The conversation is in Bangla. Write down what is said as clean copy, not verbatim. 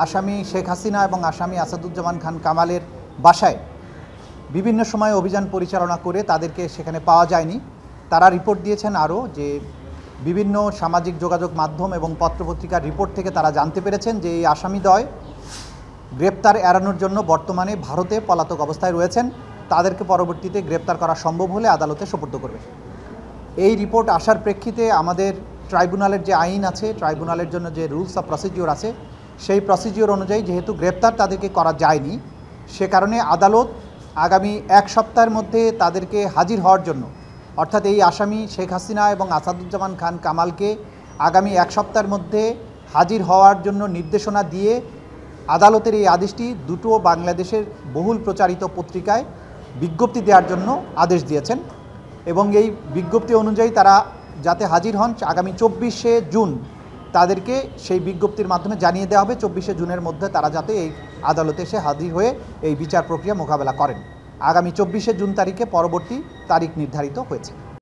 আসামি শেখ হাসিনা এবং আসামি আসাদুজ্জামান খান কামালের বাসায় বিভিন্ন সময় অভিযান পরিচালনা করে তাদেরকে সেখানে পাওয়া যায়নি। তারা রিপোর্ট দিয়েছেন আরও যে বিভিন্ন সামাজিক যোগাযোগ মাধ্যম এবং পত্রপত্রিকার রিপোর্ট থেকে তারা জানতে পেরেছেন যে এই আসামিদ্বয় গ্রেপ্তার এড়ানোর জন্য বর্তমানে ভারতে পলাতক অবস্থায় রয়েছেন। তাদেরকে পরবর্তীতে গ্রেপ্তার করা সম্ভব হলে আদালতে সোপর্দ করবে। এই রিপোর্ট আসার প্রেক্ষিতে আমাদের ট্রাইব্যুনালের যে আইন আছে, ট্রাইব্যুনালের জন্য যে রুলস অফ প্রসিডিওর আছে, সেই প্রসিডিওর অনুযায়ী যেহেতু গ্রেপ্তার তাদেরকে করা যায়নি, সে কারণে আদালত আগামী এক সপ্তাহের মধ্যে তাদেরকে হাজির হওয়ার জন্য, অর্থাৎ এই আসামি শেখ হাসিনা এবং আসাদুজ্জামান খান কামালকে আগামী এক সপ্তাহের মধ্যে হাজির হওয়ার জন্য নির্দেশনা দিয়ে আদালতের এই আদেশটি দুটো বাংলাদেশের বহুল প্রচারিত পত্রিকায় বিজ্ঞপ্তি দেওয়ার জন্য আদেশ দিয়েছেন এবং এই বিজ্ঞপ্তি অনুযায়ী তারা যাতে হাজির হন আগামী 24শে জুন তাদেরকে সেই বিজ্ঞপ্তির মাধ্যমে জানিয়ে দেওয়া হবে 24শে জুনের মধ্যে তারা যাতে এই আদালতে এসে হাজির হয়ে এই বিচার প্রক্রিয়া মোকাবেলা করেন। আগামী 24শে জুন তারিখে পরবর্তী তারিখ নির্ধারিত হয়েছে।